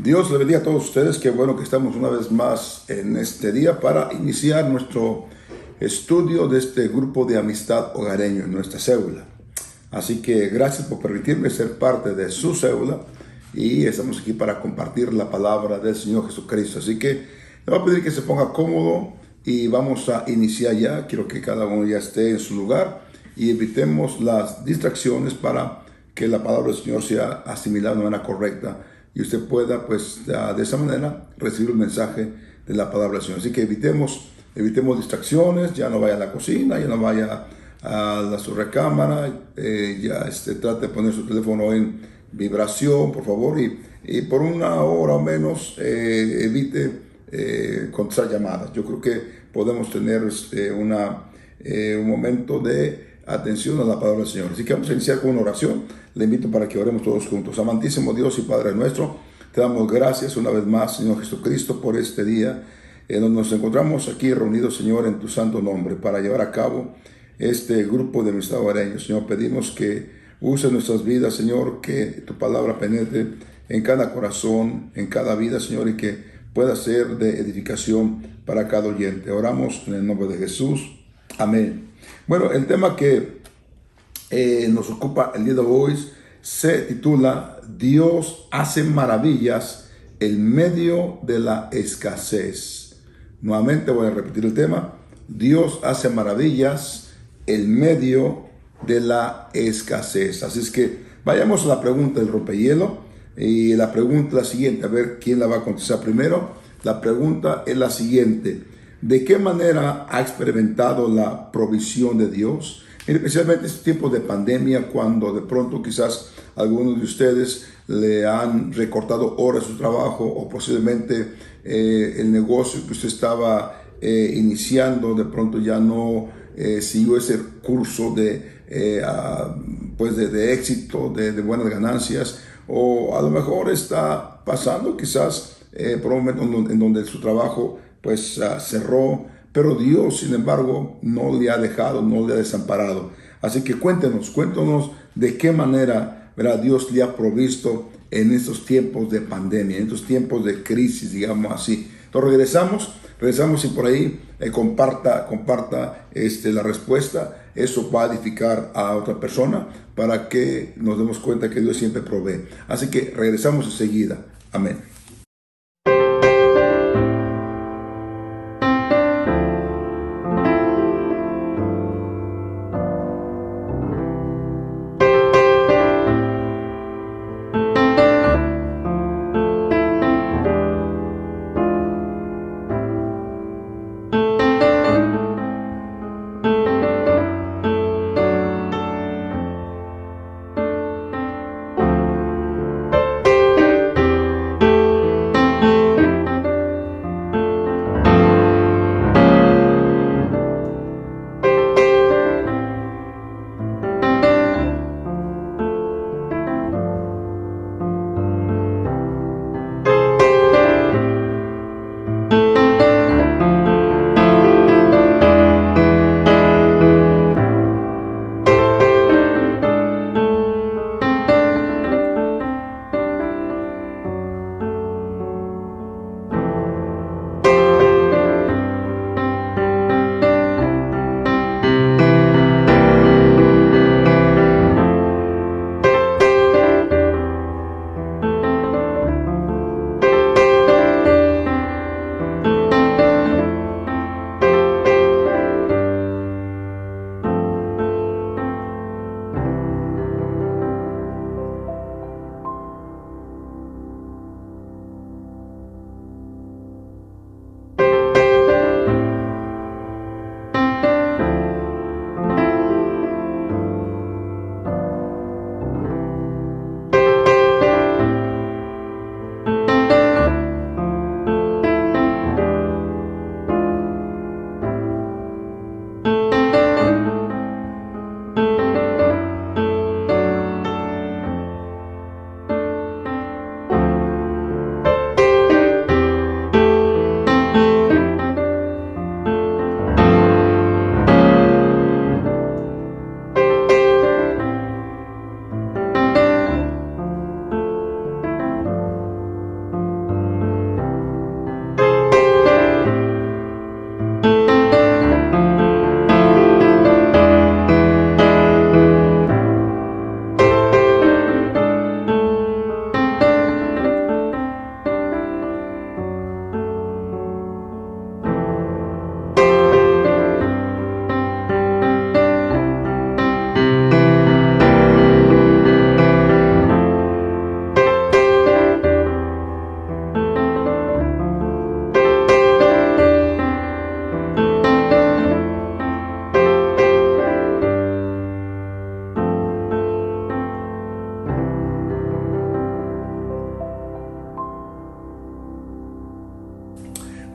Dios le bendiga a todos ustedes. Qué bueno que estamos una vez más en este día para iniciar nuestro estudio de este grupo de amistad hogareño en nuestra célula. Así que gracias por permitirme ser parte de su célula y estamos aquí para compartir la palabra del Señor Jesucristo. Así que le voy a pedir que se ponga cómodo y vamos a iniciar ya. Quiero que cada uno ya esté en su lugar y evitemos las distracciones para que la palabra del Señor sea asimilada de manera correcta y usted pueda, pues, de esa manera recibir el mensaje de la palabra del Señor. Así que evitemos distracciones, ya no vaya a la cocina, ya no vaya a su recámara, trate de poner su teléfono en vibración, por favor, y por una hora o menos evite contestar llamadas. Yo creo que podemos tener un momento de atención a la palabra del Señor. Así que vamos a iniciar con una oración. Le invito para que oremos todos juntos. Amantísimo Dios y Padre nuestro, te damos gracias una vez más, Señor Jesucristo, por este día en donde nos encontramos aquí reunidos, Señor, en tu santo nombre, para llevar a cabo este grupo de amistad hogareño. Señor, pedimos que uses nuestras vidas, Señor, que tu palabra penetre en cada corazón, en cada vida, Señor, y que pueda ser de edificación para cada oyente. Oramos en el nombre de Jesús. Amén. Bueno, el tema que nos ocupa el día de hoy se titula Dios hace maravillas en medio de la escasez. Nuevamente voy a repetir el tema. Dios hace maravillas en medio de la escasez. Así es que vayamos a la pregunta del rompehielo. Y la pregunta es la siguiente. A ver quién la va a contestar primero. La pregunta es la siguiente. ¿De qué manera ha experimentado la provisión de Dios? Especialmente en este tiempo de pandemia, cuando de pronto quizás algunos de ustedes le han recortado horas de su trabajo o posiblemente el negocio que usted estaba iniciando de pronto ya no siguió ese curso de éxito, de buenas ganancias, o a lo mejor está pasando quizás por un momento en donde su trabajo pues cerró, pero Dios, sin embargo, no le ha dejado, no le ha desamparado. Así que cuéntenos de qué manera, ¿verdad?, Dios le ha provisto en estos tiempos de pandemia, en estos tiempos de crisis, digamos así. Entonces regresamos y por ahí comparta la respuesta. Eso va a edificar a otra persona para que nos demos cuenta que Dios siempre provee. Así que regresamos enseguida. Amén.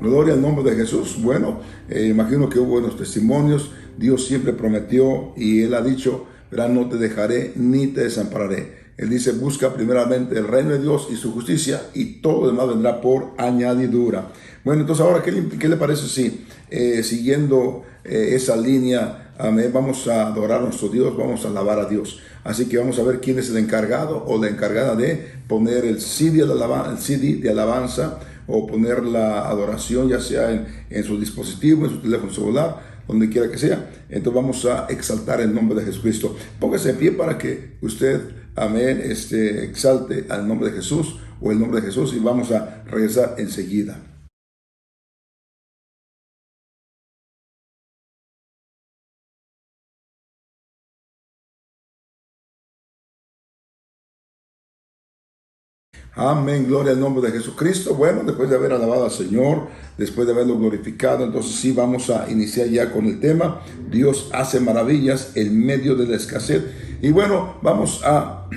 Gloria al nombre de Jesús. Bueno, imagino que hubo buenos testimonios. Dios siempre prometió y Él ha dicho, verá, no te dejaré ni te desampararé. Él dice, busca primeramente el reino de Dios y su justicia y todo lo demás vendrá por añadidura. Bueno, entonces ahora, ¿qué le parece si siguiendo esa línea, vamos a adorar a nuestro Dios, vamos a alabar a Dios? Así que vamos a ver quién es el encargado o la encargada de poner el CD de alabanza o poner la adoración, ya sea en su dispositivo, en su teléfono celular, donde quiera que sea. Entonces vamos a exaltar el nombre de Jesucristo. Póngase de pie para que usted, amén, exalte al nombre de Jesús o el nombre de Jesús, y vamos a regresar enseguida. Amén, gloria al nombre de Jesucristo. Bueno, después de haber alabado al Señor, después de haberlo glorificado, entonces sí vamos a iniciar ya con el tema. Dios hace maravillas en medio de la escasez. Y bueno, vamos a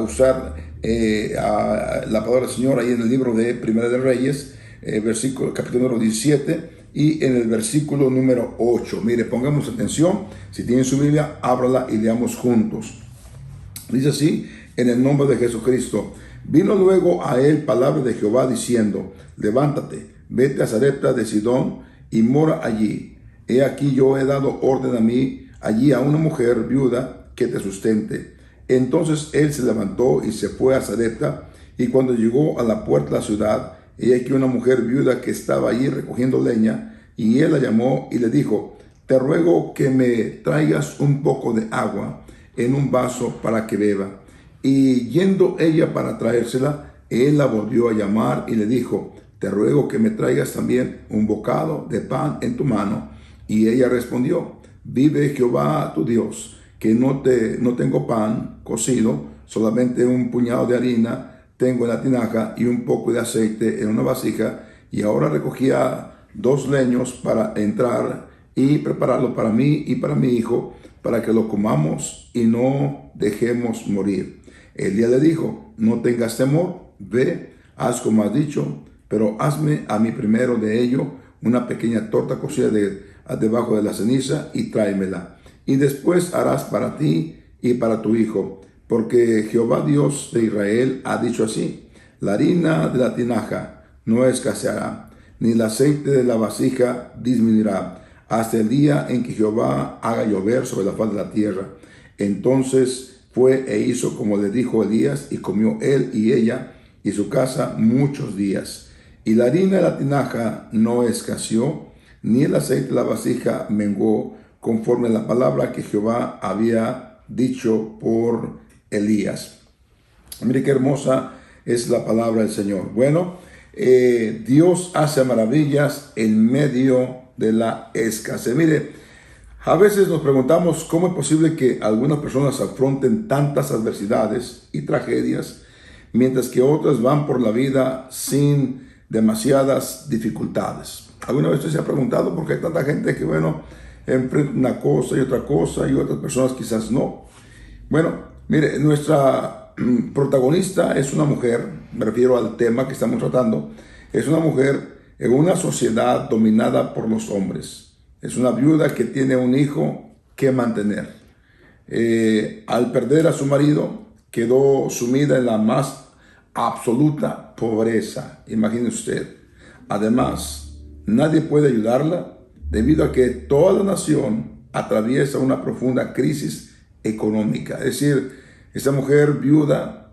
usar la palabra del Señor ahí en el libro de Primera de Reyes, capítulo número 17 y en el versículo número 8. Mire, pongamos atención. Si tienen su Biblia, ábrala y leamos juntos. Dice así, en el nombre de Jesucristo. Vino luego a él palabra de Jehová diciendo, levántate, vete a Sarepta de Sidón y mora allí. He aquí yo he dado orden allí a una mujer viuda que te sustente. Entonces él se levantó y se fue a Sarepta, y cuando llegó a la puerta de la ciudad, he aquí una mujer viuda que estaba allí recogiendo leña, y él la llamó y le dijo, te ruego que me traigas un poco de agua en un vaso para que beba. Y yendo ella para traérsela, él la volvió a llamar y le dijo, te ruego que me traigas también un bocado de pan en tu mano. Y ella respondió, vive Jehová tu Dios, que no tengo pan cocido, solamente un puñado de harina tengo en la tinaja y un poco de aceite en una vasija. Y ahora recogía 2 leños para entrar y prepararlo para mí y para mi hijo, para que lo comamos y no dejemos morir. Elías le dijo, no tengas temor, ve, haz como has dicho, pero hazme a mí primero de ello una pequeña torta cocida debajo de la ceniza y tráemela. Y después harás para ti y para tu hijo, porque Jehová Dios de Israel ha dicho así, la harina de la tinaja no escaseará, ni el aceite de la vasija disminuirá, hasta el día en que Jehová haga llover sobre la faz de la tierra. Entonces fue e hizo como le dijo Elías, y comió él y ella y su casa muchos días. Y la harina de la tinaja no escaseó, ni el aceite de la vasija menguó, conforme a la palabra que Jehová había dicho por Elías. Mire qué hermosa es la palabra del Señor. Bueno, Dios hace maravillas en medio de la escasez. Mire, a veces nos preguntamos cómo es posible que algunas personas afronten tantas adversidades y tragedias, mientras que otras van por la vida sin demasiadas dificultades. ¿Alguna vez usted se ha preguntado por qué hay tanta gente que, bueno, enfrenta una cosa y otras personas quizás no? Bueno, mire, nuestra protagonista es una mujer, me refiero al tema que estamos tratando, es una mujer en una sociedad dominada por los hombres. Es una viuda que tiene un hijo que mantener. Al perder a su marido, quedó sumida en la más absoluta pobreza. Imagine usted. Además, nadie puede ayudarla debido a que toda la nación atraviesa una profunda crisis económica. Es decir, esta mujer viuda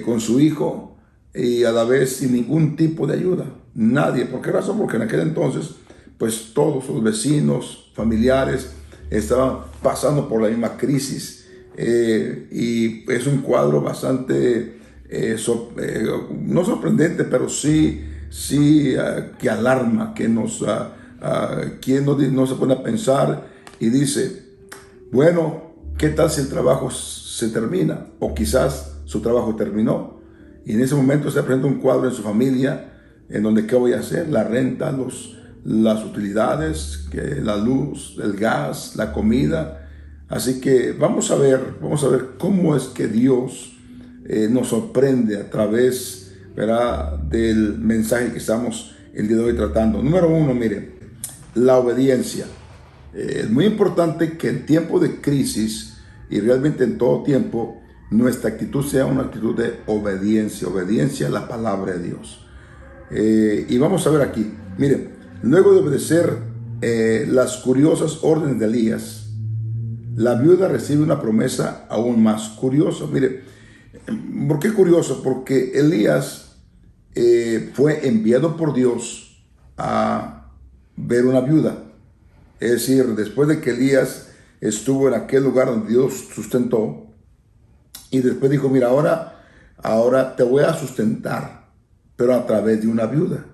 con su hijo y a la vez sin ningún tipo de ayuda. Nadie. ¿Por qué razón? Porque en aquel entonces pues todos sus vecinos, familiares, estaban pasando por la misma crisis. Y es un cuadro bastante, no sorprendente, pero sí que alarma, que quien no se pone a pensar y dice, bueno, ¿qué tal si el trabajo se termina? O quizás su trabajo terminó. Y en ese momento se presenta un cuadro en su familia, en donde ¿qué voy a hacer? La renta, las utilidades, la luz, el gas, la comida. Así que vamos a ver cómo es que Dios nos sorprende a través, ¿verdad?, del mensaje que estamos el día de hoy tratando. Número uno, mire, la obediencia. Es muy importante que en tiempo de crisis y realmente en todo tiempo, nuestra actitud sea una actitud de obediencia a la palabra de Dios. Y vamos a ver aquí, mire, luego de obedecer las curiosas órdenes de Elías, la viuda recibe una promesa aún más curiosa. Mire, ¿por qué curioso? Porque Elías fue enviado por Dios a ver una viuda. Es decir, después de que Elías estuvo en aquel lugar donde Dios sustentó, y después dijo, mira, ahora te voy a sustentar, pero a través de una viuda.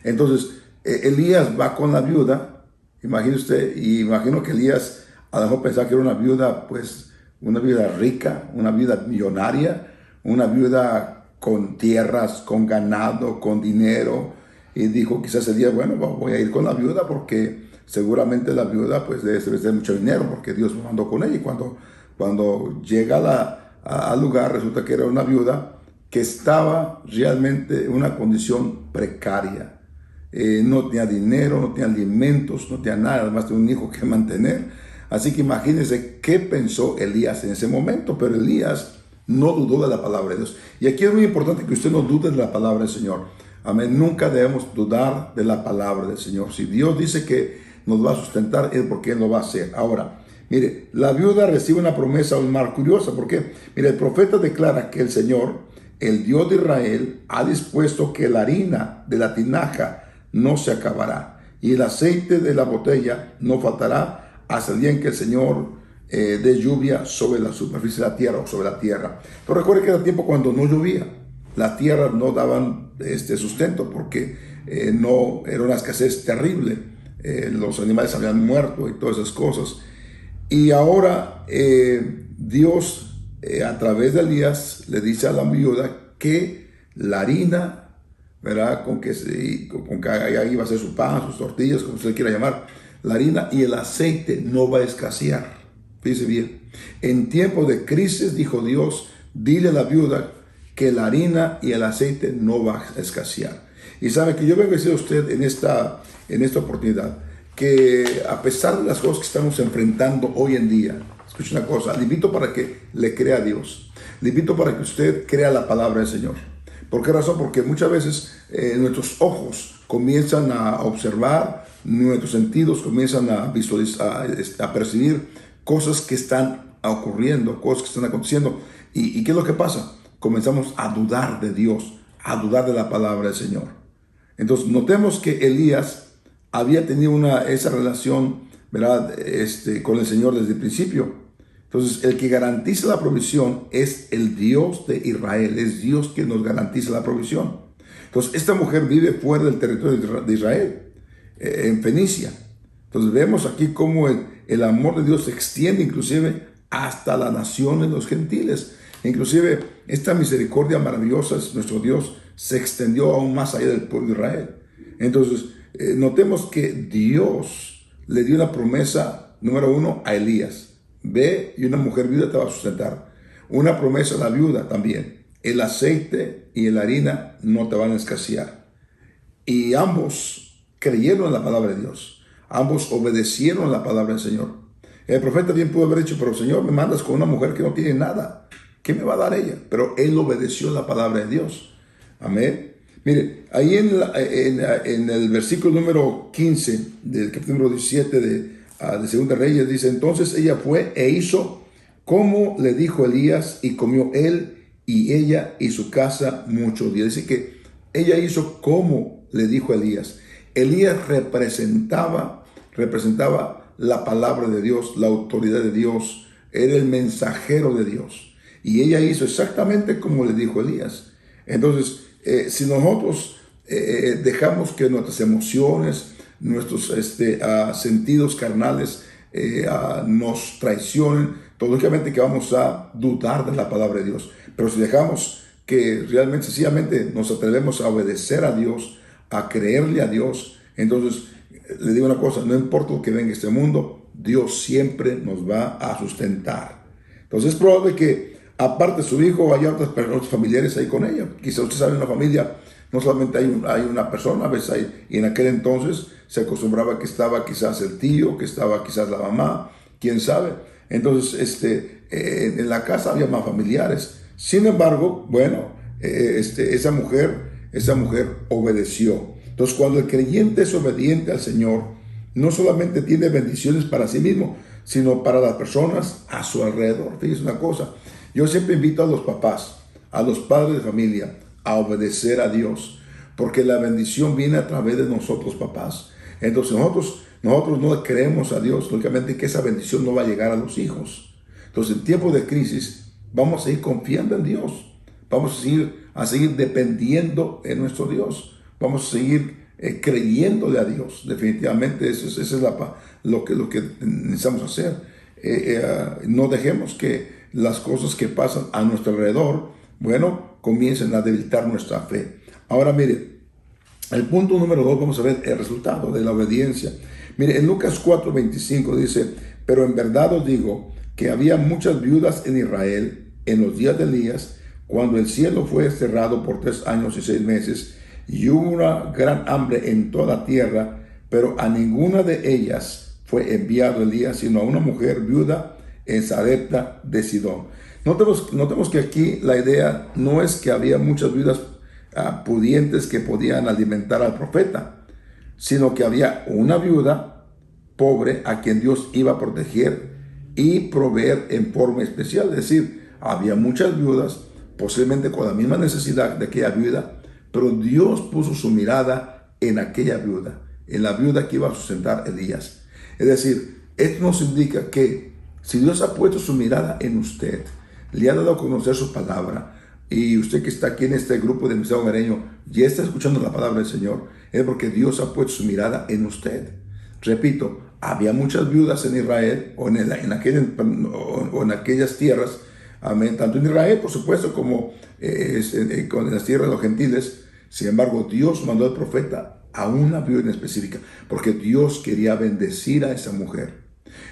Entonces, Elías va con la viuda, imagine usted, y imagino que Elías a lo mejor pensaba que era una viuda, pues, una viuda rica, una viuda millonaria, una viuda con tierras, con ganado, con dinero, y dijo quizás ese día, bueno, voy a ir con la viuda porque seguramente la viuda pues debe tener mucho dinero porque Dios me mandó con ella. Y cuando llega al lugar resulta que era una viuda que estaba realmente en una condición precaria. No tenía dinero, no tenía alimentos, no tenía nada, además de un hijo que mantener. Así que imagínense qué pensó Elías en ese momento, pero Elías no dudó de la palabra de Dios. Y aquí es muy importante que usted no dude de la palabra del Señor. Amén. Nunca debemos dudar de la palabra del Señor. Si Dios dice que nos va a sustentar, es porque Él lo va a hacer. Ahora, mire, la viuda recibe una promesa aún más curiosa. ¿Por qué? Mire, el profeta declara que el Señor, el Dios de Israel, ha dispuesto que la harina de la tinaja no se acabará y el aceite de la botella no faltará hasta el día en que el Señor dé lluvia sobre la superficie de la tierra o sobre la tierra. Pero recuerde que era tiempo cuando no llovía. Las tierras no daban sustento porque no era una escasez terrible. Los animales habían muerto y todas esas cosas. Y ahora Dios a través de Elías le dice a la viuda que la harina, ¿verdad? Con que ahí va a ser su pan, sus tortillas, como usted quiera llamar, la harina y el aceite no va a escasear. Fíjese bien, en tiempo de crisis, dijo Dios, dile a la viuda que la harina y el aceite no va a escasear. Y sabe que yo vengo a decir a usted en esta oportunidad que a pesar de las cosas que estamos enfrentando hoy en día, escuche una cosa, le invito para que le crea a Dios, le invito para que usted crea la palabra del Señor. ¿Por qué razón? Porque muchas veces nuestros ojos comienzan a observar, nuestros sentidos comienzan a visualizar, a percibir cosas que están ocurriendo, cosas que están aconteciendo. ¿Y qué es lo que pasa? Comenzamos a dudar de Dios, a dudar de la palabra del Señor. Entonces, notemos que Elías había tenido esa relación, ¿verdad? Con el Señor desde el principio. Entonces, el que garantiza la provisión es el Dios de Israel, es Dios quien nos garantiza la provisión. Entonces, esta mujer vive fuera del territorio de Israel, en Fenicia. Entonces, vemos aquí cómo el amor de Dios se extiende inclusive hasta las naciones, los gentiles. Inclusive, esta misericordia maravillosa, nuestro Dios, se extendió aún más allá del pueblo de Israel. Entonces, notemos que Dios le dio una promesa, número uno, a Elías. Ve y una mujer viuda te va a sustentar. Una promesa a la viuda también. El aceite y la harina no te van a escasear. Y ambos creyeron en la palabra de Dios. Ambos obedecieron la palabra del Señor. El profeta bien pudo haber dicho, pero Señor, me mandas con una mujer que no tiene nada. ¿Qué me va a dar ella? Pero él obedeció la palabra de Dios. Amén. Mire, ahí en el versículo número 15 del capítulo número 17 de Segunda Reyes dice, entonces ella fue e hizo como le dijo Elías y comió él y ella y su casa muchos días. Dice que ella hizo como le dijo Elías. Elías representaba la palabra de Dios, la autoridad de Dios, era el mensajero de Dios. Y ella hizo exactamente como le dijo Elías. Entonces, si nosotros dejamos que nuestras emociones, nuestros sentidos carnales nos traicionen, lógicamente que vamos a dudar de la palabra de Dios. Pero si dejamos que realmente, sencillamente nos atrevemos a obedecer a Dios, a creerle a Dios, entonces le digo una cosa, no importa lo que venga a este mundo, Dios siempre nos va a sustentar. Entonces es probable que aparte de su hijo haya otros familiares ahí con ella. Quizá usted sabe una familia No solamente hay una persona, a veces y en aquel entonces se acostumbraba que estaba quizás el tío, que estaba quizás la mamá, quién sabe. Entonces, en la casa había más familiares. Sin embargo, bueno, esa mujer obedeció. Entonces, cuando el creyente es obediente al Señor, no solamente tiene bendiciones para sí mismo, sino para las personas a su alrededor. Fíjense una cosa, yo siempre invito a los papás, a los padres de familia, a obedecer a Dios, porque la bendición viene a través de nosotros, papás. Entonces nosotros no creemos a Dios, lógicamente que esa bendición no va a llegar a los hijos. Entonces en tiempos de crisis vamos a seguir confiando en Dios, vamos a seguir dependiendo en nuestro Dios, vamos a seguir creyéndole a Dios. Definitivamente eso es lo que necesitamos hacer. No dejemos que las cosas que pasan a nuestro alrededor, bueno, comiencen a debilitar nuestra fe. Ahora mire, el punto número 2, vamos a ver el resultado de la obediencia. Mire, en Lucas 4:25 dice, pero en verdad os digo que había muchas viudas en Israel en los días de Elías, cuando el cielo fue cerrado por 3 años y 6 meses, y hubo una gran hambre en toda la tierra, pero a ninguna de ellas fue enviado Elías, sino a una mujer viuda en Sarepta de Sidón. Notemos que aquí la idea no es que había muchas viudas pudientes que podían alimentar al profeta, sino que había una viuda pobre a quien Dios iba a proteger y proveer en forma especial. Es decir, había muchas viudas, posiblemente con la misma necesidad de aquella viuda, pero Dios puso su mirada en aquella viuda, en la viuda que iba a sustentar Elías. Es decir, esto nos indica que si Dios ha puesto su mirada en usted, le ha dado a conocer su palabra, y usted que está aquí en este grupo de Ministerio Hogareño ya está escuchando la palabra del Señor, es porque Dios ha puesto su mirada en usted. Repito, había muchas viudas en Israel o en aquellas tierras, amén, tanto en Israel, por supuesto, como en las tierras de los gentiles. Sin embargo, Dios mandó al profeta a una viuda en específica, porque Dios quería bendecir a esa mujer.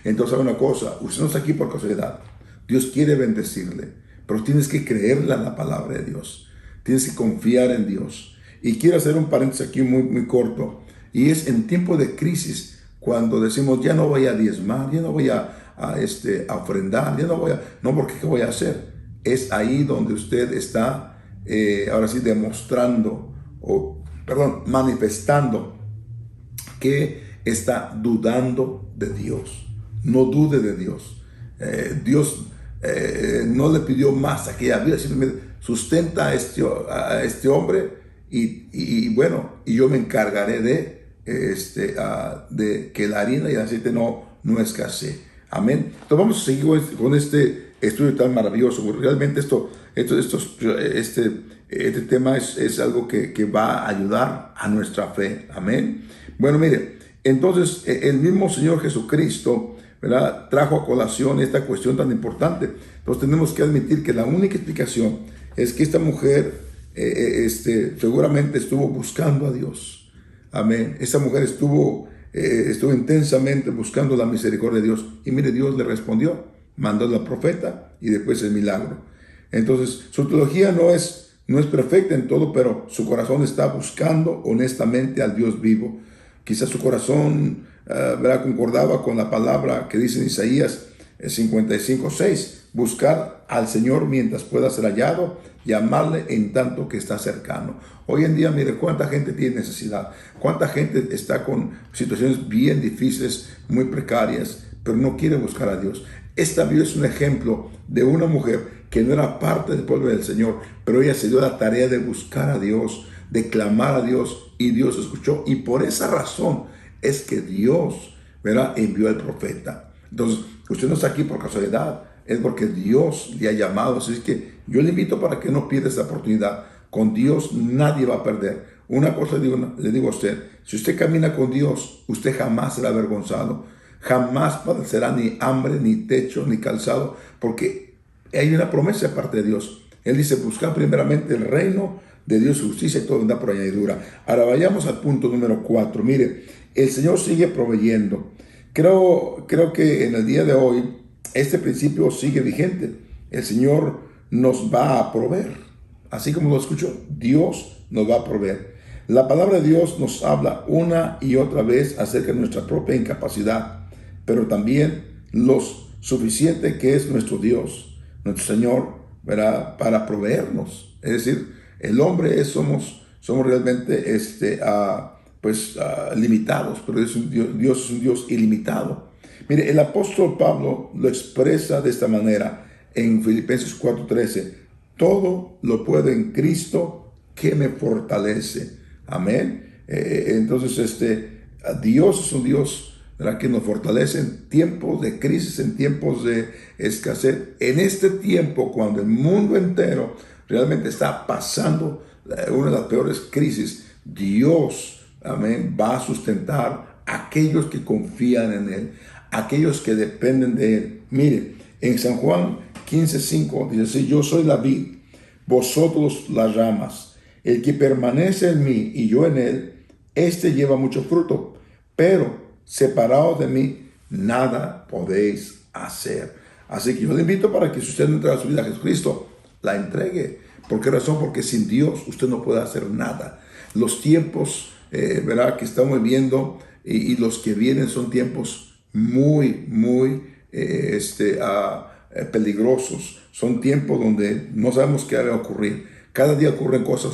Entonces, ¿sabe una cosa? Usted no está aquí por casualidad. Dios quiere bendecirle, pero tienes que creerle a la palabra de Dios. Tienes que confiar en Dios. Y quiero hacer un paréntesis aquí muy corto. Y es en tiempo de crisis, cuando decimos, ya no voy a diezmar, ya no voy a ofrendar, no, porque ¿qué voy a hacer? Es ahí donde usted está, ahora sí, manifestando que está dudando de Dios. No dude de Dios. Dios no le pidió más a aquella vida, simplemente sustenta a este hombre y yo me encargaré de que la harina y el aceite no escasee. Amén. Entonces vamos a seguir con este estudio tan maravilloso. Realmente este tema es algo que va a ayudar a nuestra fe. Amén. Bueno, mire, entonces el mismo Señor Jesucristo, ¿verdad?, trajo a colación esta cuestión tan importante. Entonces tenemos que admitir que la única explicación es que esta mujer seguramente estuvo buscando a Dios. Amén. Esta mujer estuvo intensamente buscando la misericordia de Dios. Y mire, Dios le respondió, mandó al profeta y después el milagro. Entonces, su teología no es perfecta en todo, pero su corazón está buscando honestamente al Dios vivo. Quizás su corazón concordaba con la palabra que dice en Isaías 55:6, buscar al Señor mientras pueda ser hallado, llamarle en tanto que está cercano. Hoy en día, mire cuánta gente tiene necesidad, cuánta gente está con situaciones bien difíciles, muy precarias, pero no quiere buscar a Dios. Esta Biblia es un ejemplo de una mujer que no era parte del pueblo del Señor, pero ella se dio la tarea de buscar a Dios, de clamar a Dios, y Dios escuchó, y por esa razón es que Dios, ¿verdad?, envió al profeta. Entonces, usted no está aquí por casualidad, es porque Dios le ha llamado. Así es que yo le invito para que no pierda esta oportunidad. Con Dios nadie va a perder. Una cosa le digo a usted, si usted camina con Dios, usted jamás será avergonzado, jamás padecerá ni hambre, ni techo, ni calzado, porque hay una promesa de parte de Dios. Él dice, buscar primeramente el reino de Dios, su justicia, y todo vendrá por añadidura. Ahora vayamos al punto número 4. Mire, el Señor sigue proveyendo. Creo que en el día de hoy este principio sigue vigente. El Señor nos va a proveer. así como lo escuchó, Dios nos va a proveer. La palabra de Dios nos habla una y otra vez acerca de nuestra propia incapacidad, pero también lo suficiente que es nuestro Dios, nuestro Señor, ¿verdad? Para proveernos. Es decir, el hombre somos realmente limitados, pero Dios es un Dios ilimitado. Mire, el apóstol Pablo lo expresa de esta manera en Filipenses 4:13. Todo lo puedo en Cristo que me fortalece. Amén. Entonces, Dios es un Dios, ¿verdad?, que nos fortalece en tiempos de crisis, en tiempos de escasez. En este tiempo, cuando el mundo entero realmente está pasando una de las peores crisis, Dios, amén, va a sustentar a aquellos que confían en Él, aquellos que dependen de Él. Mire, en San Juan 15:5 dice así: yo soy la vid, vosotros las ramas. El que permanece en mí y yo en él, este lleva mucho fruto, pero separados de mí, nada podéis hacer. Así que yo le invito para que si usted no entrega su vida a Jesucristo, la entregue. ¿Por qué razón? Porque sin Dios usted no puede hacer nada. Los tiempos, ¿verdad?, que estamos viviendo y los que vienen son tiempos muy, muy peligrosos. Son tiempos donde no sabemos qué va a ocurrir. Cada día ocurren cosas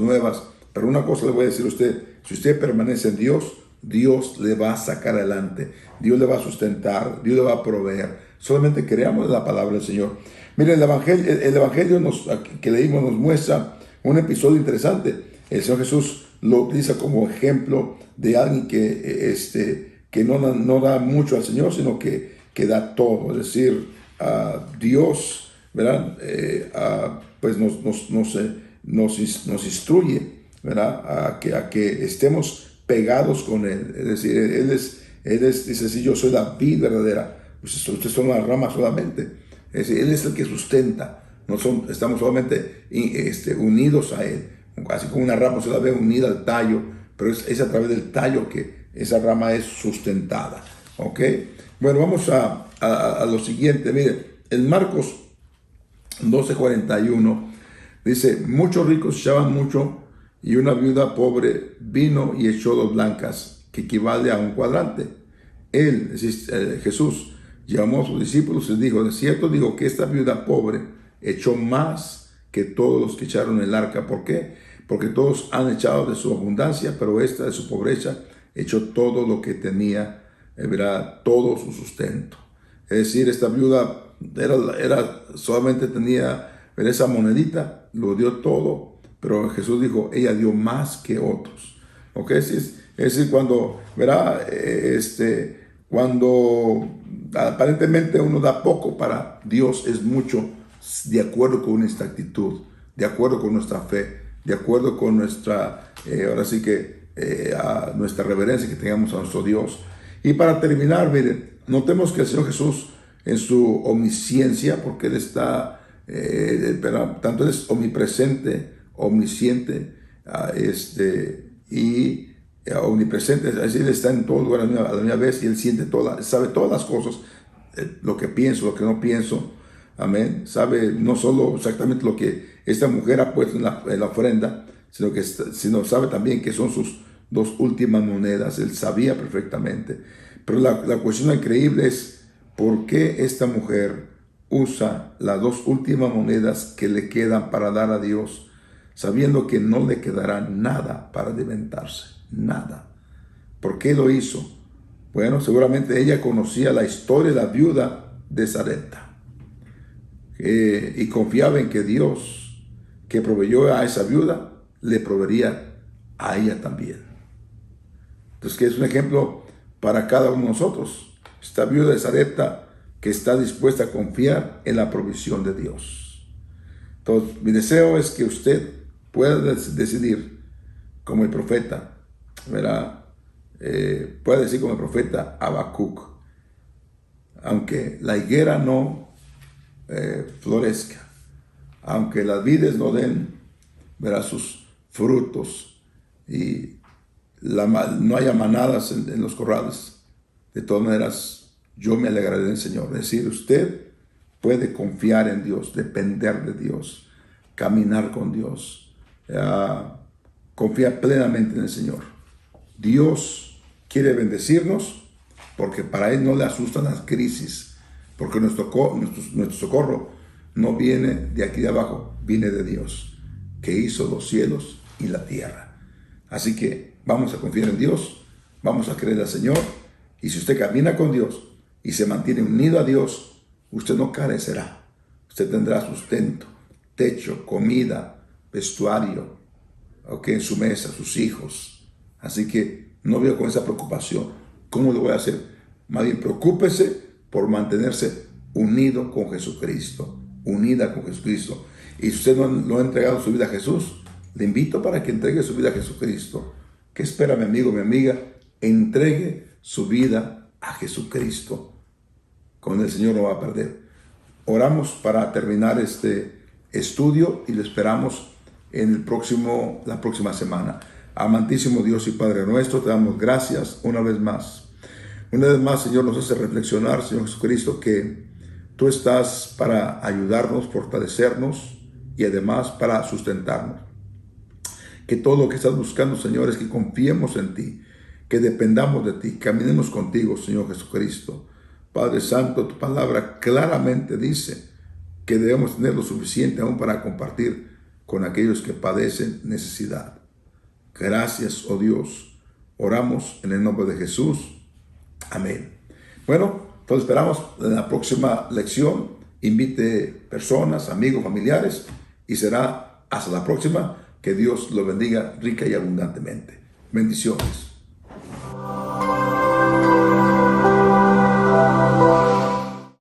nuevas, pero una cosa le voy a decir a usted: si usted permanece en Dios, Dios le va a sacar adelante, Dios le va a sustentar, Dios le va a proveer. Solamente creamos en la palabra del Señor. Miren, el Evangelio que leímos nos muestra un episodio interesante. El Señor Jesús lo utiliza como ejemplo de alguien que no da mucho al Señor, sino que da todo. Es decir, Dios, ¿verdad?, pues nos instruye, ¿verdad?, a que estemos pegados con Él. Es decir, Él dice así: yo soy la vid verdadera, ustedes son las ramas solamente. Es decir, Él es el que sustenta. Estamos solamente unidos a Él. Así como una rama se la ve unida al tallo, pero es a través del tallo que esa rama es sustentada. ¿Ok? Bueno, vamos a lo siguiente. Mire, en Marcos 12:41 dice: muchos ricos echaban mucho, y una viuda pobre vino y echó 2 blancas, que equivale a un cuadrante. Jesús llamó a sus discípulos y dijo: de cierto digo que esta viuda pobre echó más que todos los que echaron en el arca. ¿Por qué? Porque todos han echado de su abundancia, pero esta de su pobreza echó todo lo que tenía, verá, todo su sustento. Es decir, esta viuda solamente tenía esa monedita, lo dio todo, pero Jesús dijo: ella dio más que otros. ¿Ok? Es decir, cuando, verá, cuando aparentemente uno da poco, para Dios es mucho, de acuerdo con nuestra actitud, de acuerdo con nuestra fe, de acuerdo con nuestra, nuestra reverencia que tengamos a nuestro Dios. Y para terminar, miren, notemos que el Señor Jesús, en su omnisciencia, porque Él está, tanto Él es omnipresente, omnisciente, y omnipresente, es decir, Él está en todo lugar a la misma vez, y Él sabe todas las cosas, lo que pienso, lo que no pienso. Amén. Sabe no solo exactamente lo que esta mujer ha puesto en la ofrenda, sino sabe también que son sus 2 últimas monedas. Él sabía perfectamente. Pero la cuestión increíble es: ¿por qué esta mujer usa las 2 últimas monedas que le quedan para dar a Dios, sabiendo que no le quedará nada para alimentarse? Nada. ¿Por qué lo hizo? Bueno, seguramente ella conocía la historia de la viuda de Sarepta. Y confiaba en que Dios, que proveyó a esa viuda, le proveería a ella también. Entonces, que es un ejemplo para cada uno de nosotros. Esta viuda de Sarepta, que está dispuesta a confiar en la provisión de Dios. Entonces, mi deseo es que usted pueda decidir como el profeta, ¿verdad? Puede decir como el profeta Habacuc: aunque la higuera no florezca, aunque las vides no den, verá, sus frutos, y no haya manadas en los corrales, de todas maneras yo me alegraré en el Señor. Es decir, usted puede confiar en Dios, depender de Dios, caminar con Dios. Confía plenamente en el Señor. Dios quiere bendecirnos porque para Él no le asustan las crisis, porque nuestro socorro no viene de aquí de abajo, viene de Dios, que hizo los cielos y la tierra. Así que vamos a confiar en Dios, vamos a creer al Señor, y si usted camina con Dios y se mantiene unido a Dios, usted no carecerá. Usted tendrá sustento, techo, comida, vestuario, en su mesa, sus hijos. Así que no veo con esa preocupación. ¿Cómo lo voy a hacer? Más bien, preocúpese por mantenerse unido con Jesucristo, unida con Jesucristo. Y si usted no ha entregado su vida a Jesús, le invito para que entregue su vida a Jesucristo. ¿Qué espera mi amigo, mi amiga? Entregue su vida a Jesucristo. Con el Señor no va a perder. Oramos para terminar este estudio y lo esperamos en la próxima semana. Amantísimo Dios y Padre nuestro, te damos gracias una vez más. Una vez más, Señor, nos hace reflexionar, Señor Jesucristo, que tú estás para ayudarnos, fortalecernos y además para sustentarnos. Que todo lo que estás buscando, Señor, es que confiemos en ti, que dependamos de ti, caminemos contigo, Señor Jesucristo. Padre Santo, tu palabra claramente dice que debemos tener lo suficiente aún para compartir con aquellos que padecen necesidad. Gracias, oh Dios. Oramos en el nombre de Jesús. Amén. Bueno, pues esperamos en la próxima lección. Invite personas, amigos, familiares, y será hasta la próxima. Que Dios lo bendiga rica y abundantemente. Bendiciones.